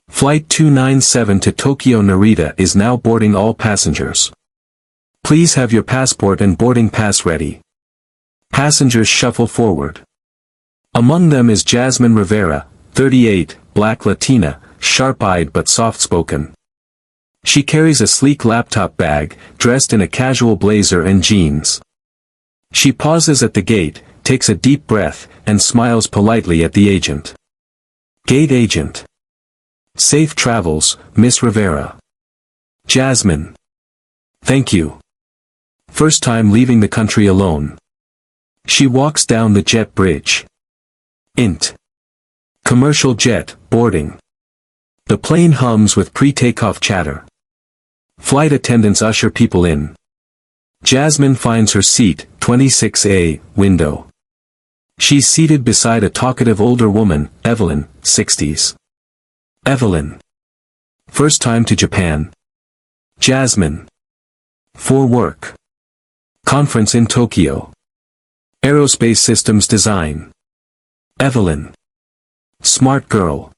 Flight 297 to Tokyo Narita is now boarding all passengers. Please have your passport and boarding pass ready. Passengers shuffle forward. Among them is Jasmine Rivera, 38, black Latina, sharp-eyed but soft-spoken. She carries a sleek laptop bag, dressed in a casual blazer and jeans. She pauses at the gate, takes a deep breath, and smiles politely at the agent. Gate agent. Safe travels, Miss Rivera. Jasmine. Thank you. First time leaving the country alone. She walks down the jet bridge. Int. Commercial jet, boarding. The plane hums with pre-takeoff chatter. Flight attendants usher people in. Jasmine finds her seat, 26A, window. She's seated beside a talkative older woman, Evelyn, 60s. Evelyn. First time to Japan. Jasmine. For work. Conference in Tokyo. Aerospace systems design. Evelyn. Smart girl.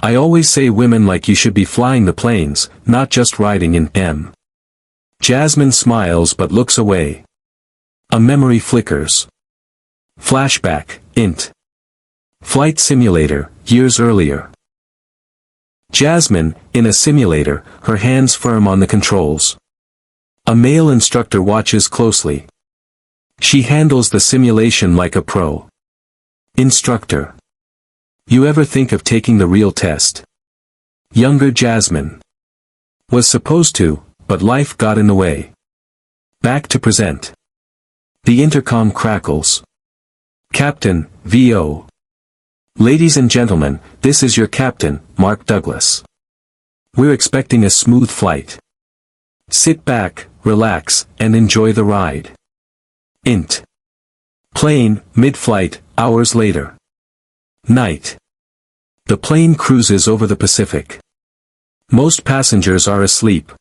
I always say women like you should be flying the planes, not just riding in them. Jasmine smiles but looks away. A memory flickers. Flashback, int. Flight simulator, years earlier. Jasmine, in a simulator, her hands firm on the controls. A male instructor watches closely. She handles the simulation like a pro. Instructor. You ever think of taking the real test? Younger Jasmine. Was supposed to, but life got in the way. Back to present. The intercom crackles. Captain, VO. Ladies and gentlemen, this is your captain, Mark Douglas. We're expecting a smooth flight. Sit back, relax, and enjoy the ride. Int. Plane, mid-flight, hours later. Night. The plane cruises over the Pacific. Most passengers are asleep.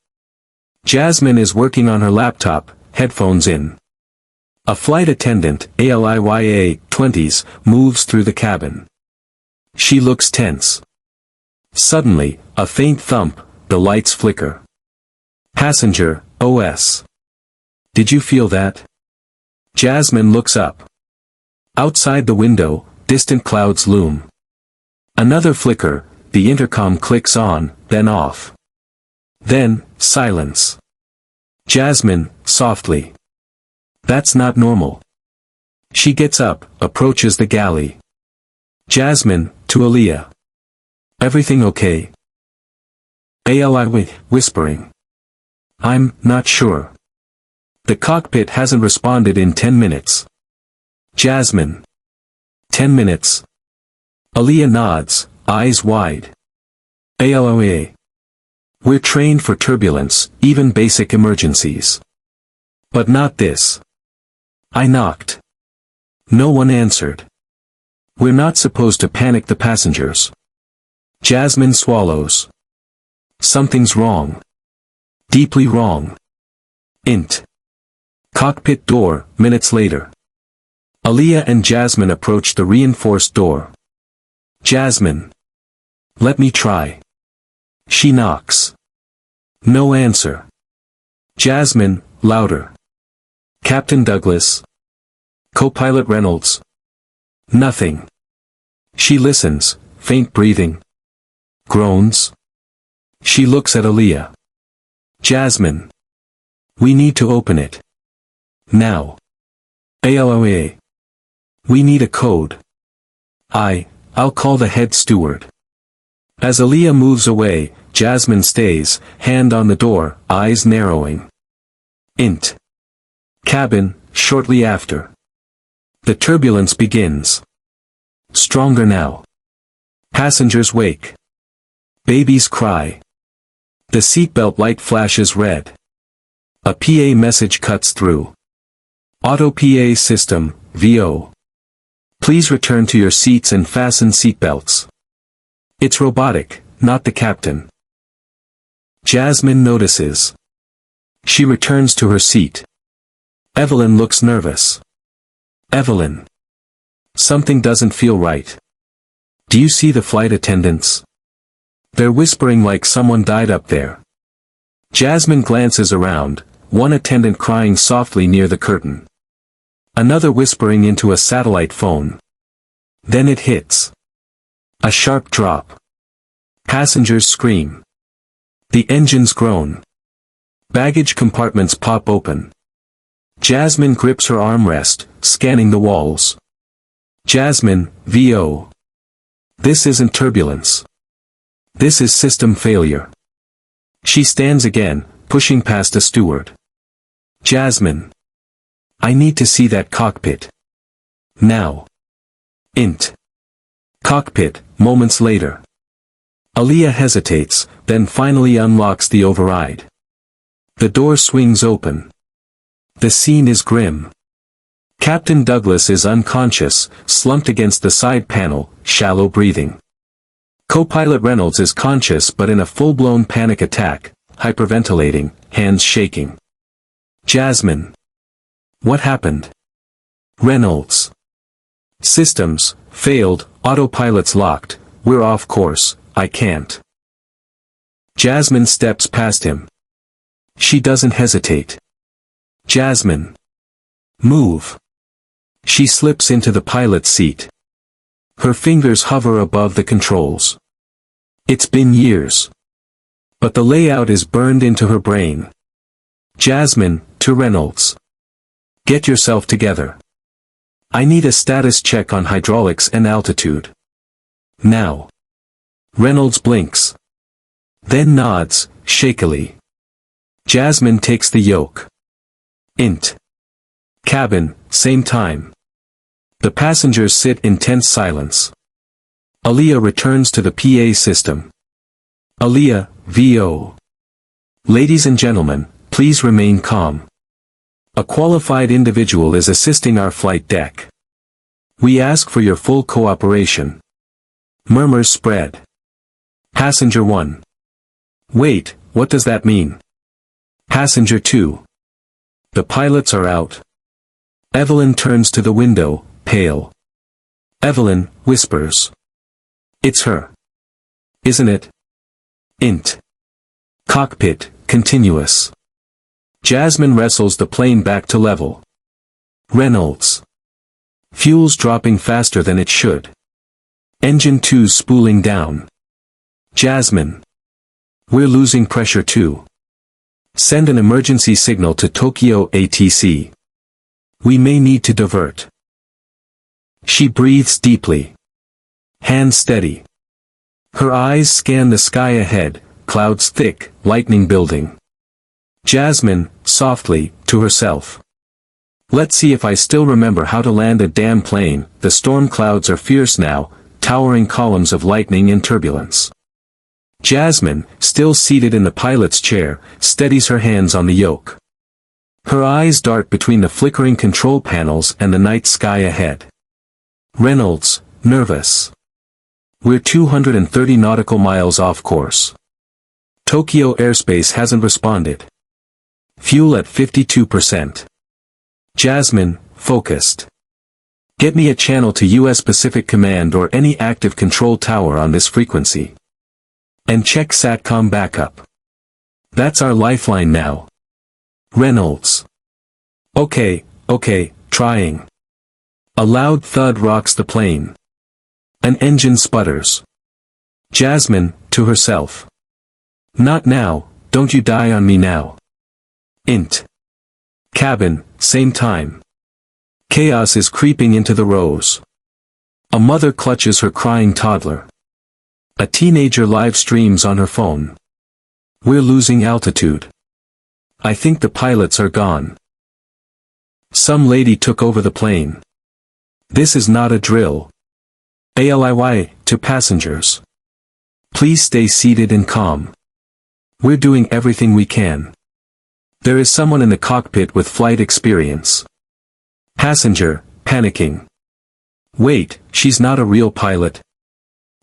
Jasmine is working on her laptop, headphones in. A flight attendant, ALIYA, 20s, moves through the cabin. She looks tense. Suddenly, a faint thump, the lights flicker. Passenger, OS. Did you feel that? Jasmine looks up. Outside the window, distant clouds loom. Another flicker, the intercom clicks on, then off. Then, silence. Jasmine, softly. That's not normal. She gets up, approaches the galley. Jasmine, to Aaliyah. Everything okay? Ali whispering. I'm not sure. The cockpit hasn't responded in 10 minutes. Jasmine. 10 minutes. Aaliyah nods, eyes wide. ALOA. We're trained for turbulence, even basic emergencies. But not this. I knocked. No one answered. We're not supposed to panic the passengers. Jasmine swallows. Something's wrong. Deeply wrong. Int. Cockpit door, minutes later. Aaliyah and Jasmine approach the reinforced door. Jasmine. Let me try. She knocks. No answer. Jasmine, louder. Captain Douglas. Co-pilot Reynolds. Nothing. She listens, faint breathing. Groans. She looks at Aaliyah. Jasmine. We need to open it. Now. ALOA. We need a code. I'll call the head steward. As Aaliyah moves away, Jasmine stays, hand on the door, eyes narrowing. Int. Cabin, shortly after. The turbulence begins. Stronger now. Passengers wake. Babies cry. The seatbelt light flashes red. A PA message cuts through. Auto PA system, VO. Please return to your seats and fasten seatbelts. It's robotic, not the captain. Jasmine notices. She returns to her seat. Evelyn looks nervous. Evelyn. Something doesn't feel right. Do you see the flight attendants? They're whispering like someone died up there. Jasmine glances around, one attendant crying softly near the curtain. Another whispering into a satellite phone. Then it hits. A sharp drop. Passengers scream. The engines groan. Baggage compartments pop open. Jasmine grips her armrest, scanning the walls. Jasmine, VO. This isn't turbulence. This is system failure. She stands again, pushing past a steward. Jasmine. I need to see that cockpit. Now. Int. Cockpit, moments later. Aaliyah hesitates, then finally unlocks the override. The door swings open. The scene is grim. Captain Douglas is unconscious, slumped against the side panel, shallow breathing. Co-pilot Reynolds is conscious but in a full-blown panic attack, hyperventilating, hands shaking. Jasmine. What happened? Reynolds. Systems, failed, autopilot's locked, we're off course, I can't. Jasmine steps past him. She doesn't hesitate. Jasmine. Move. She slips into the pilot's seat. Her fingers hover above the controls. It's been years. But the layout is burned into her brain. Jasmine, to Reynolds. Get yourself together. I need a status check on hydraulics and altitude. Now. Reynolds blinks. Then nods, shakily. Jasmine takes the yoke. Int. Cabin, same time. The passengers sit in tense silence. Aaliyah returns to the PA system. Aaliyah, VO. Ladies and gentlemen, please remain calm. A qualified individual is assisting our flight deck. We ask for your full cooperation. Murmurs spread. Passenger 1. Wait, what does that mean? Passenger 2. The pilots are out. Evelyn turns to the window, pale. Evelyn whispers. It's her. Isn't it? Int. Cockpit, continuous. Jasmine wrestles the plane back to level. Reynolds. Fuel's dropping faster than it should. Engine 2's spooling down. Jasmine. We're losing pressure too. Send an emergency signal to Tokyo ATC. We may need to divert. She breathes deeply. Hands steady. Her eyes scan the sky ahead, clouds thick, lightning building. Jasmine, softly, to herself. Let's see if I still remember how to land a damn plane. The storm clouds are fierce now, towering columns of lightning and turbulence. Jasmine, still seated in the pilot's chair, steadies her hands on the yoke. Her eyes dart between the flickering control panels and the night sky ahead. Reynolds, nervous. We're 230 nautical miles off course. Tokyo airspace hasn't responded. Fuel at 52%. Jasmine, focused. Get me a channel to US Pacific Command or any active control tower on this frequency. And check SATCOM backup. That's our lifeline now. Reynolds. Okay, trying. A loud thud rocks the plane. An engine sputters. Jasmine, to herself. Not now, don't you die on me now. Int. Cabin, same time. Chaos is creeping into the rows. A mother clutches her crying toddler. A teenager live streams on her phone. We're losing altitude. I think the pilots are gone. Some lady took over the plane. This is not a drill. ALIY, to passengers. Please stay seated and calm. We're doing everything we can. There is someone in the cockpit with flight experience. Passenger, panicking. Wait, she's not a real pilot.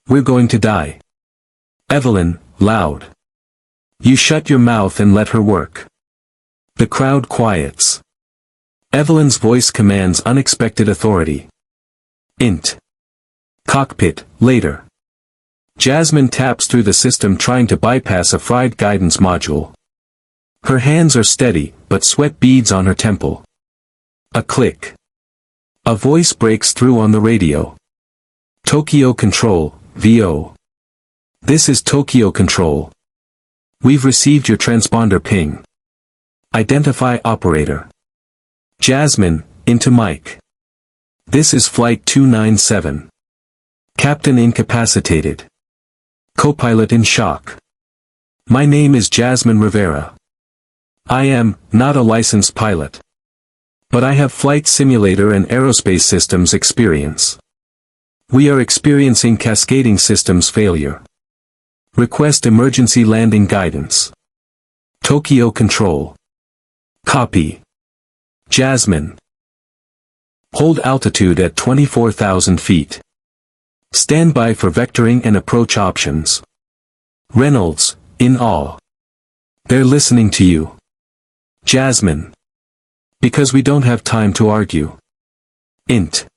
We're going to die. Evelyn, loud. You shut your mouth and let her work. The crowd quiets. Evelyn's voice commands unexpected authority. Int. Cockpit, later. Jasmine taps through the system trying to bypass a fried guidance module. Her hands are steady, but sweat beads on her temple. A click. A voice breaks through on the radio. Tokyo Control, VO. This is Tokyo Control. We've received your transponder ping. Identify operator. Jasmine, into mic. This is Flight 297. Captain incapacitated. Co-pilot in shock. My name is Jasmine Rivera. I am not a licensed pilot. But I have flight simulator and aerospace systems experience. We are experiencing cascading systems failure. Request emergency landing guidance. Tokyo Control. Copy. Jasmine. Hold altitude at 24,000 feet. Stand by for vectoring and approach options. Reynolds, in awe. They're listening to you. Jasmine. Because we don't have time to argue. Int.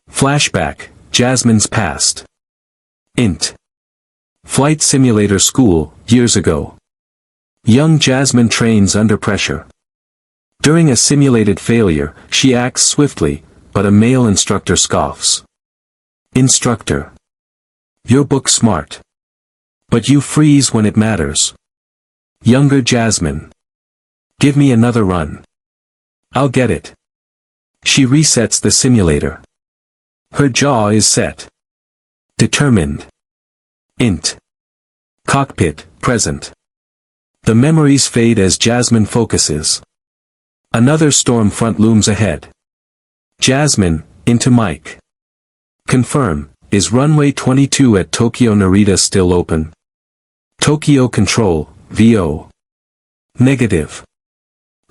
Flashback, Jasmine's past. Int. Flight simulator school, years ago. Young Jasmine trains under pressure. During a simulated failure, she acts swiftly, but a male instructor scoffs. Instructor. Your book smart. But you freeze when it matters. Younger Jasmine. Give me another run. I'll get it. She resets the simulator. Her jaw is set. Determined. Int. Cockpit, present. The memories fade as Jasmine focuses. Another storm front looms ahead. Jasmine, into mic. Confirm, is runway 22 at Tokyo Narita still open? Tokyo Control, VO. Negative.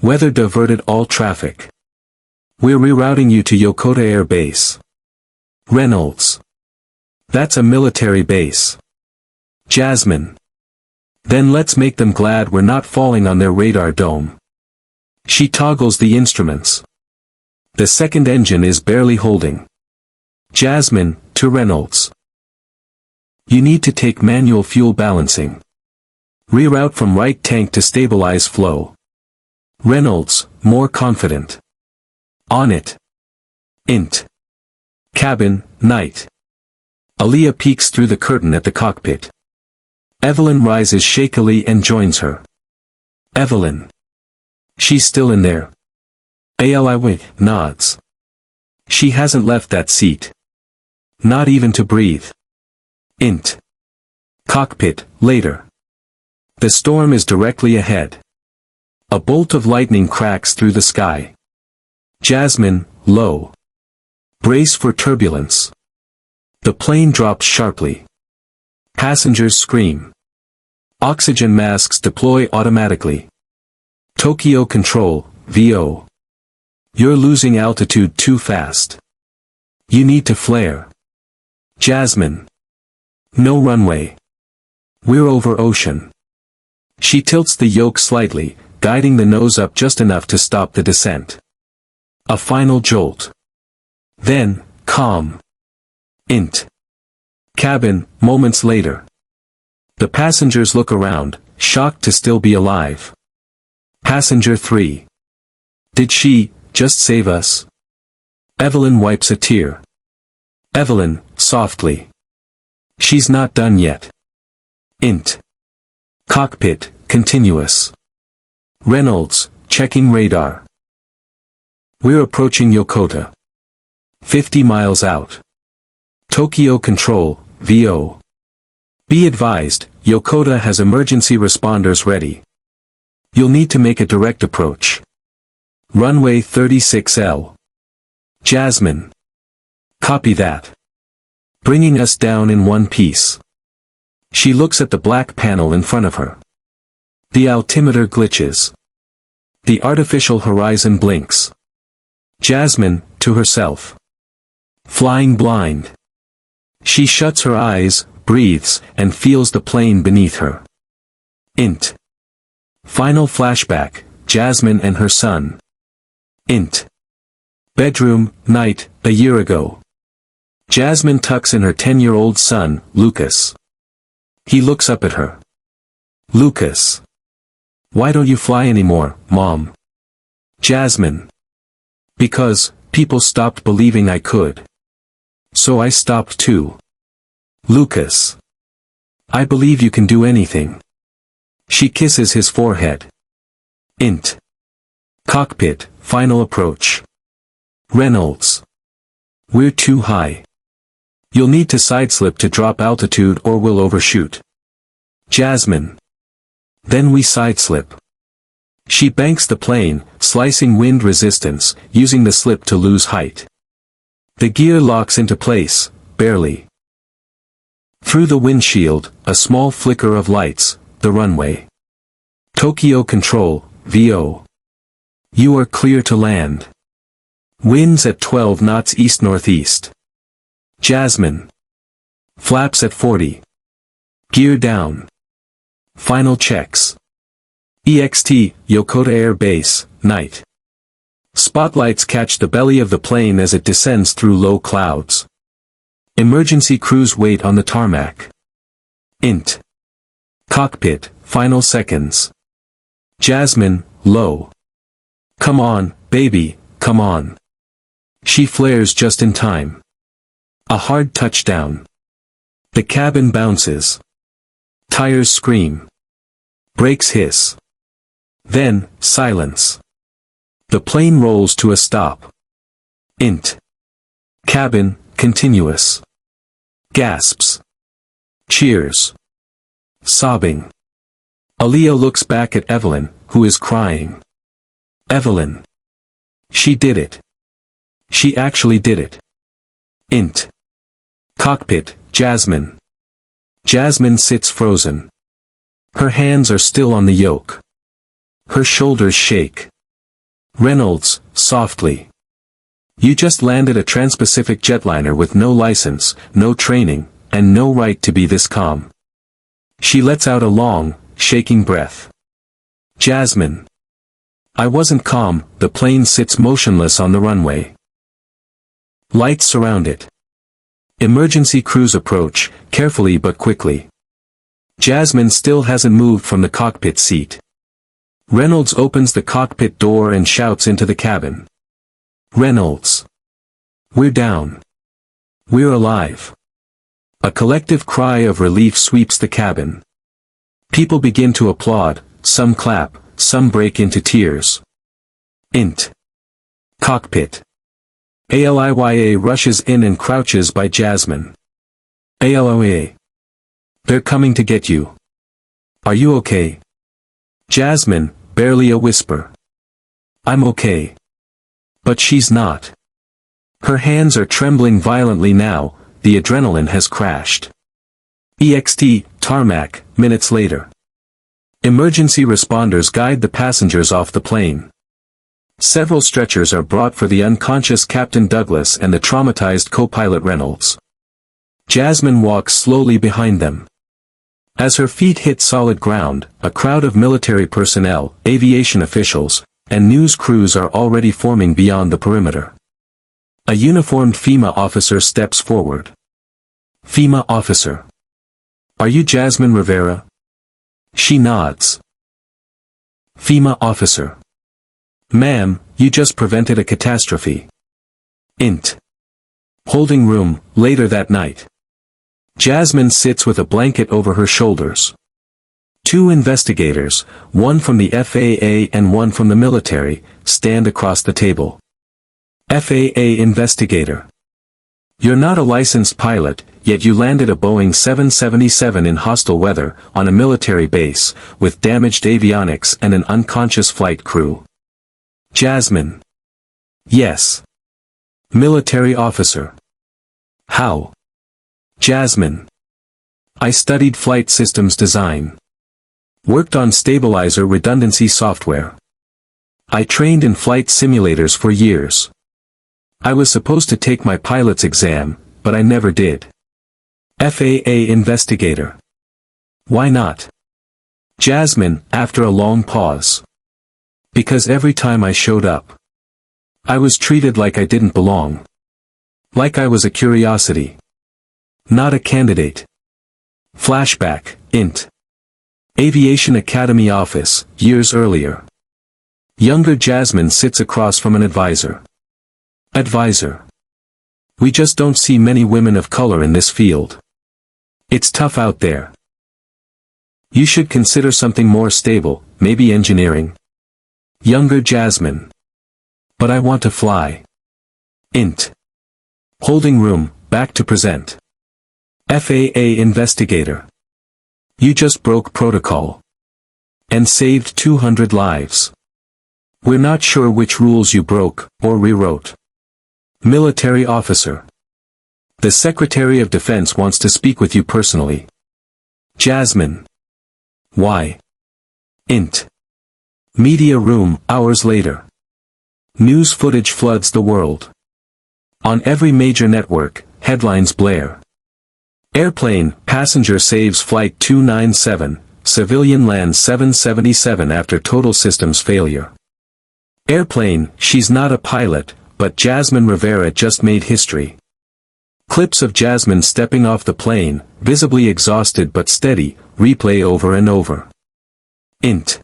Weather diverted all traffic. We're rerouting you to Yokota Air Base. Reynolds. That's a military base. Jasmine. Then let's make them glad we're not falling on their radar dome. She toggles the instruments. The second engine is barely holding. Jasmine, to Reynolds. You need to take manual fuel balancing. Reroute from right tank to stabilize flow. Reynolds, more confident. On it. Int. Cabin, night. Aaliyah peeks through the curtain at the cockpit. Evelyn rises shakily and joins her. Evelyn. She's still in there. Ali nods. She hasn't left that seat. Not even to breathe. Int. Cockpit, later. The storm is directly ahead. A bolt of lightning cracks through the sky. Jasmine, low. Brace for turbulence. The plane drops sharply. Passengers scream. Oxygen masks deploy automatically. Tokyo Control, VO. You're losing altitude too fast. You need to flare. Jasmine. No runway. We're over ocean. She tilts the yoke slightly, guiding the nose up just enough to stop the descent. A final jolt. Then, calm. Int. Cabin, moments later. The passengers look around, shocked to still be alive. Passenger 3. Did she, just save us? Evelyn wipes a tear. Evelyn, softly. She's not done yet. Int. Cockpit, continuous. Reynolds, checking radar. We're approaching Yokota. 50 miles out. Tokyo Control, VO. Be advised, Yokota has emergency responders ready. You'll need to make a direct approach. Runway 36L. Jasmine. Copy that. Bringing us down in one piece. She looks at the black panel in front of her. The altimeter glitches. The artificial horizon blinks. Jasmine, to herself. Flying blind. She shuts her eyes, breathes, and feels the plane beneath her. Int. Final flashback, Jasmine and her son. Int. Bedroom, night, a year ago. Jasmine tucks in her 10-year-old son, Lucas. He looks up at her. Lucas. Why don't you fly anymore, Mom? Jasmine. Because, people stopped believing I could. So I stopped too. Lucas. I believe you can do anything. She kisses his forehead. Int. Cockpit, final approach. Reynolds. We're too high. You'll need to sideslip to drop altitude or we'll overshoot. Jasmine. Then we sideslip. She banks the plane, slicing wind resistance, using the slip to lose height. The gear locks into place, barely. Through the windshield, a small flicker of lights, the runway. Tokyo Control, VO. You are clear to land. Winds at 12 knots east-northeast. Jasmine. Flaps at 40. Gear down. Final checks. EXT, Yokota Air Base, night. Spotlights catch the belly of the plane as it descends through low clouds. Emergency crews wait on the tarmac. Int. Cockpit, final seconds. Jasmine, low. Come on, baby, come on. She flares just in time. A hard touchdown. The cabin bounces. Tires scream. Brakes hiss. Then, silence. The plane rolls to a stop. Int. Cabin, continuous. Gasps. Cheers. Sobbing. Aaliyah looks back at Evelyn, who is crying. Evelyn. She did it. She actually did it. Int. Cockpit, Jasmine. Jasmine sits frozen. Her hands are still on the yoke. Her shoulders shake. Reynolds, softly. You just landed a trans-Pacific jetliner with no license, no training, and no right to be this calm. She lets out a long, shaking breath. Jasmine. I wasn't calm. The plane sits motionless on the runway. Lights surround it. Emergency crews approach, carefully but quickly. Jasmine still hasn't moved from the cockpit seat. Reynolds opens the cockpit door and shouts into the cabin. Reynolds. We're down. We're alive. A collective cry of relief sweeps the cabin. People begin to applaud, some clap, some break into tears. Int. Cockpit. ALIYA rushes in and crouches by Jasmine. ALOA. They're coming to get you. Are you okay? Jasmine, barely a whisper. I'm okay. But she's not. Her hands are trembling violently now, the adrenaline has crashed. EXT, tarmac, minutes later. Emergency responders guide the passengers off the plane. Several stretchers are brought for the unconscious Captain Douglas and the traumatized co-pilot Reynolds. Jasmine walks slowly behind them. As her feet hit solid ground, a crowd of military personnel, aviation officials, and news crews are already forming beyond the perimeter. A uniformed FEMA officer steps forward. FEMA officer. Are you Jasmine Rivera? She nods. FEMA officer. Ma'am, you just prevented a catastrophe. Int. Holding room, later that night. Jasmine sits with a blanket over her shoulders. Two investigators, one from the FAA and one from the military, stand across the table. FAA investigator. You're not a licensed pilot, yet you landed a Boeing 777 in hostile weather, on a military base, with damaged avionics and an unconscious flight crew. Jasmine. Yes. Military officer. How? Jasmine. I studied flight systems design. Worked on stabilizer redundancy software. I trained in flight simulators for years. I was supposed to take my pilot's exam, but I never did. FAA investigator. Why not? Jasmine, after a long pause. Because every time I showed up, I was treated like I didn't belong. Like I was a curiosity. Not a candidate. Flashback, Int. Aviation Academy office, years earlier. Younger Jasmine sits across from an advisor. Advisor. We just don't see many women of color in this field. It's tough out there. You should consider something more stable, maybe engineering. Younger Jasmine. But I want to fly. Int. Holding room, back to present. FAA investigator. You just broke protocol. And saved 200 lives. We're not sure which rules you broke, or rewrote. Military officer. The Secretary of Defense wants to speak with you personally. Jasmine. Why? Int. Media room, hours later. News footage floods the world. On every major network, headlines blare. Airplane, passenger saves flight 297, civilian lands 777 after total systems failure. Airplane, she's not a pilot, but Jasmine Rivera just made history. Clips of Jasmine stepping off the plane, visibly exhausted but steady, replay over and over. Int.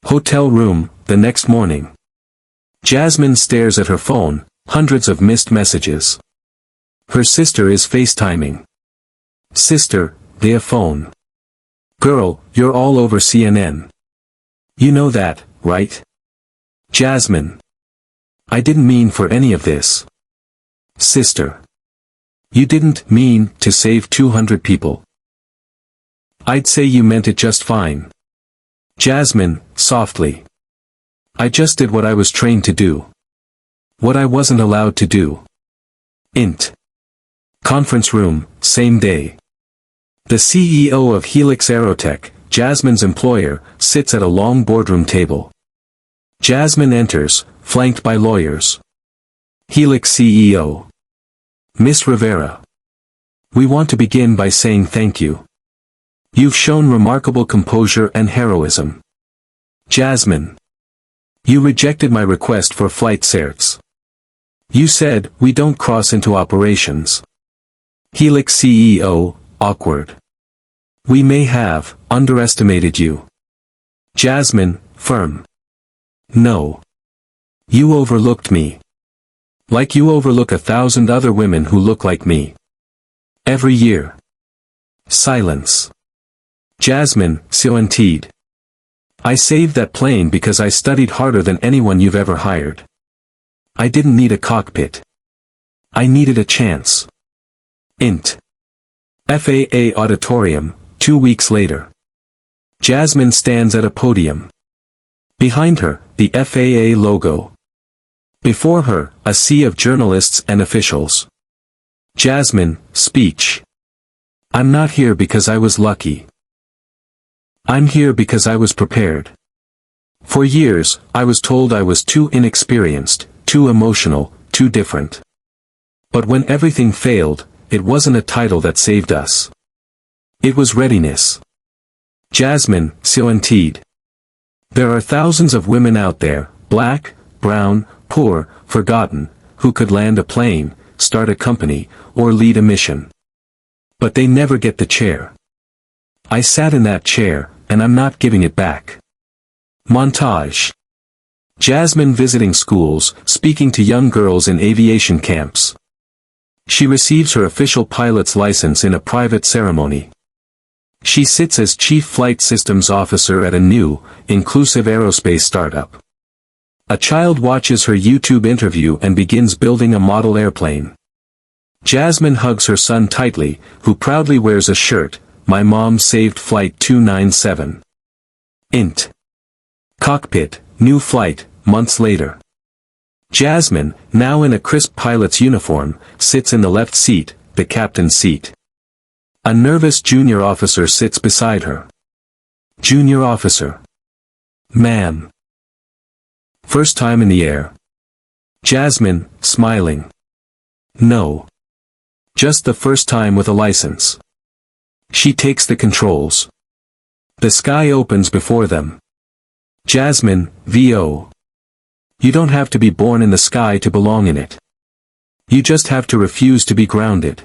Hotel room, the next morning. Jasmine stares at her phone, hundreds of missed messages. Her sister is FaceTiming. Sister, via phone. Girl, you're all over CNN. You know that, right? Jasmine. I didn't mean for any of this. Sister. You didn't mean to save 200 people. I'd say you meant it just fine. Jasmine, softly. I just did what I was trained to do. What I wasn't allowed to do. Int. Conference room, same day. The CEO of Helix Aerotech, Jasmine's employer, sits at a long boardroom table. Jasmine enters, flanked by lawyers. Helix CEO. Miss Rivera. We want to begin by saying thank you. You've shown remarkable composure and heroism. Jasmine. You rejected my request for flight certs. You said, we don't cross into operations. Helix CEO, awkward. We may have underestimated you. Jasmine, firm. No. You overlooked me. Like you overlook 1,000 other women who look like me. Every year. Silence. Jasmine, Silentide. I saved that plane because I studied harder than anyone you've ever hired. I didn't need a cockpit. I needed a chance. Int. FAA auditorium, 2 weeks later. Jasmine stands at a podium. Behind her, the FAA logo. Before her, a sea of journalists and officials. Jasmine, speech. I'm not here because I was lucky. I'm here because I was prepared. For years, I was told I was too inexperienced, too emotional, too different. But when everything failed, it wasn't a title that saved us. It was readiness. Jasmine, Silentide. There are thousands of women out there, black, brown, poor, forgotten, who could land a plane, start a company, or lead a mission. But they never get the chair. I sat in that chair, and I'm not giving it back. Montage. Jasmine visiting schools, speaking to young girls in aviation camps. She receives her official pilot's license in a private ceremony. She sits as Chief Flight Systems Officer at a new, inclusive aerospace startup. A child watches her YouTube interview and begins building a model airplane. Jasmine hugs her son tightly, who proudly wears a shirt, "My mom saved flight 297. Int. Cockpit, new flight, months later. Jasmine, now in a crisp pilot's uniform, sits in the left seat, the captain's seat. A nervous junior officer sits beside her. Junior officer. Ma'am. First time in the air. Jasmine, smiling. No. Just the first time with a license. She takes the controls. The sky opens before them. Jasmine, VO. You don't have to be born in the sky to belong in it. You just have to refuse to be grounded.